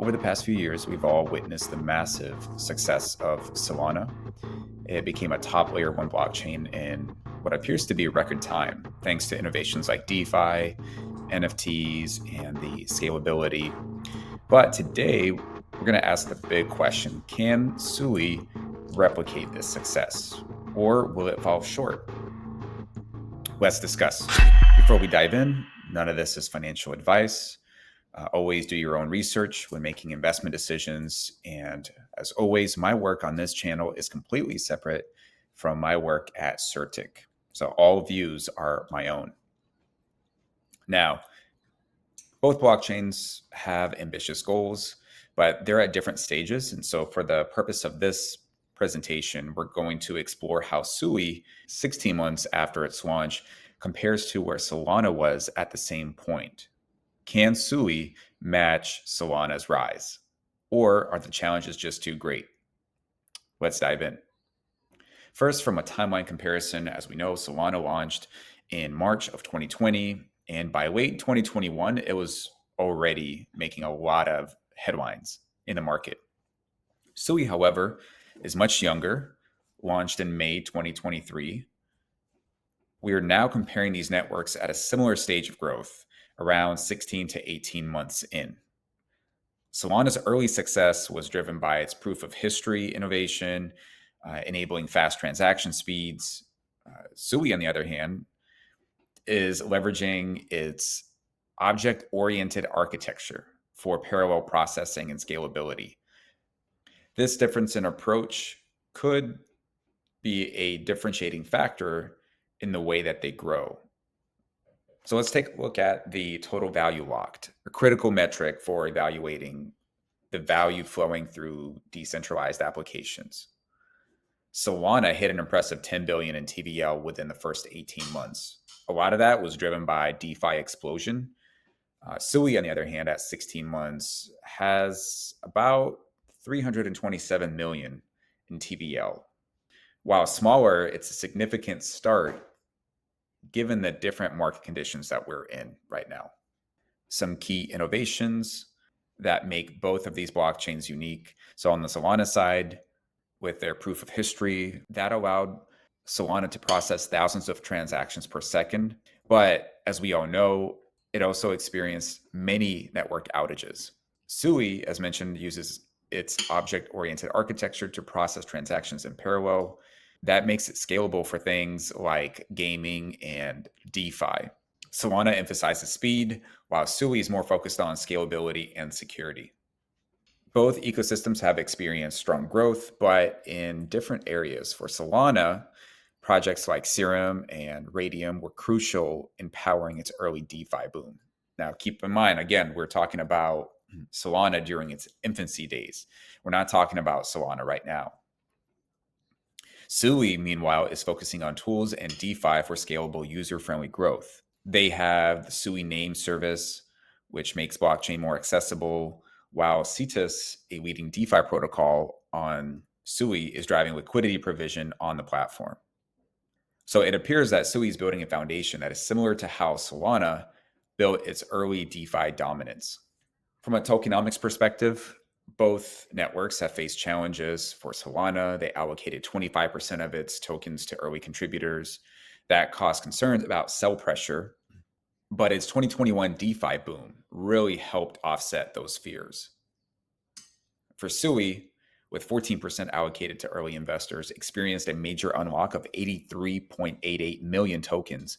Over the past few years, we've all witnessed the massive success of Solana. It became a top layer one blockchain in what appears to be record time, thanks to innovations like DeFi, NFTs, and the scalability. But today, we're going to ask the big question: can Sui replicate this success, or will it fall short? Let's discuss. Before we dive in, none of this is financial advice. Always do your own research when making investment decisions. And as always, my work on this channel is completely separate from my work at Certic. So all views are my own. Now, both blockchains have ambitious goals, but they're at different stages. And so for the purpose of this presentation, we're going to explore how Sui, 16 months after its launch, compares to where Solana was at the same point. Can Sui match Solana's rise? Or are the challenges just too great? Let's dive in. First, from a timeline comparison, as we know, Solana launched in March of 2020. And by late 2021, it was already making a lot of headlines in the market. Sui, however, is much younger, launched in May 2023. We are now comparing these networks at a similar stage of growth, around 16 to 18 months in. Solana's early success was driven by its proof of history innovation, enabling fast transaction speeds. Sui, on the other hand, is leveraging its object-oriented architecture for parallel processing and scalability. This difference in approach could be a differentiating factor in the way that they grow. So let's take a look at the total value locked, a critical metric for evaluating the value flowing through decentralized applications. Solana hit an impressive 10 billion in TVL within the first 18 months. A lot of that was driven by DeFi explosion. Sui, on the other hand, at 16 months, has about 327 million in TVL. While smaller, it's a significant start given the different market conditions that we're in right now. Some key innovations that make both of these blockchains unique. So on the Solana side, with their proof of history, that allowed Solana to process thousands of transactions per second. But as we all know, it also experienced many network outages. Sui, as mentioned, uses its object-oriented architecture to process transactions in parallel. That makes it scalable for things like gaming and DeFi. Solana emphasizes speed, while Sui is more focused on scalability and security. Both ecosystems have experienced strong growth, but in different areas. For Solana, projects like Serum and Raydium were crucial in powering its early DeFi boom. Now, keep in mind, again, we're talking about Solana during its infancy days. We're not talking about Solana right now. Sui, meanwhile, is focusing on tools and DeFi for scalable, user-friendly growth. They have the Sui name service, which makes blockchain more accessible, while Cetus, a leading DeFi protocol on Sui, is driving liquidity provision on the platform. So it appears that Sui is building a foundation that is similar to how Solana built its early DeFi dominance. From a tokenomics perspective, both networks have faced challenges. For Solana, they allocated 25% of its tokens to early contributors. That caused concerns about sell pressure, but its 2021 DeFi boom really helped offset those fears. For Sui, with 14% allocated to early investors, experienced a major unlock of 83.88 million tokens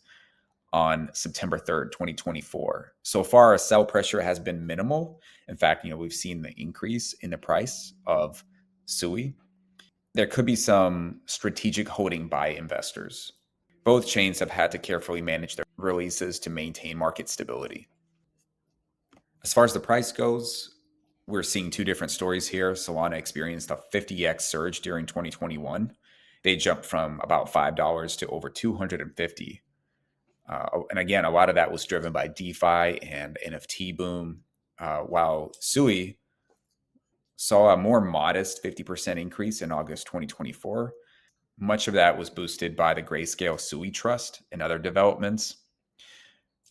on September 3rd, 2024. So far, sell pressure has been minimal. In fact, we've seen the increase in the price of Sui. There could be some strategic holding by investors. Both chains have had to carefully manage their releases to maintain market stability. As far as the price goes, we're seeing two different stories here. Solana experienced a 50x surge during 2021. They jumped from about $5 to over $250. And again, a lot of that was driven by DeFi and NFT boom, while Sui saw a more modest 50% increase in August 2024. Much of that was boosted by the Grayscale Sui Trust and other developments.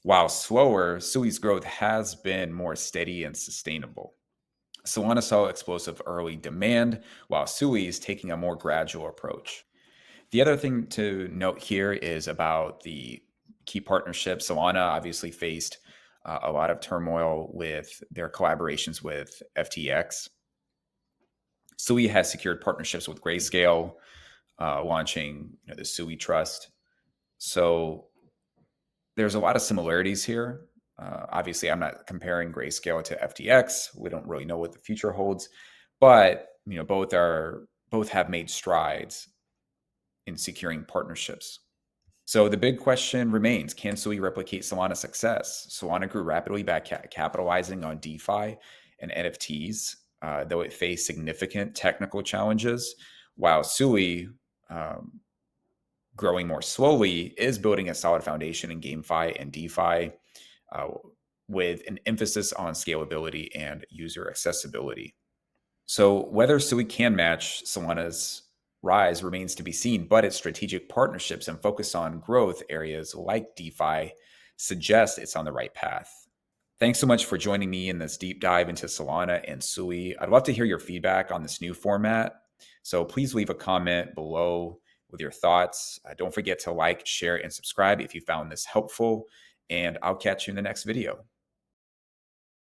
While slower, Sui's growth has been more steady and sustainable. Solana saw explosive early demand, while Sui is taking a more gradual approach. The other thing to note here is about the key partnerships. Solana obviously faced a lot of turmoil with their collaborations with FTX. Sui has secured partnerships with Grayscale, launching the Sui Trust. So there's a lot of similarities here. Obviously, I'm not comparing Grayscale to FTX. We don't really know what the future holds, but both have made strides in securing partnerships. So the big question remains: can Sui replicate Solana's success? Solana grew rapidly by capitalizing on DeFi and NFTs, though it faced significant technical challenges, while Sui, um, growing more slowly, is building a solid foundation in GameFi and DeFi, uh, with an emphasis on scalability and user accessibility. So whether Sui can match Solana's rise remains to be seen, but its strategic partnerships and focus on growth areas like DeFi suggest it's on the right path. Thanks so much for joining me in this deep dive into Solana and Sui. I'd love to hear your feedback on this new format. So please leave a comment below with your thoughts. Don't forget to like, share, and subscribe if you found this helpful. And I'll catch you in the next video.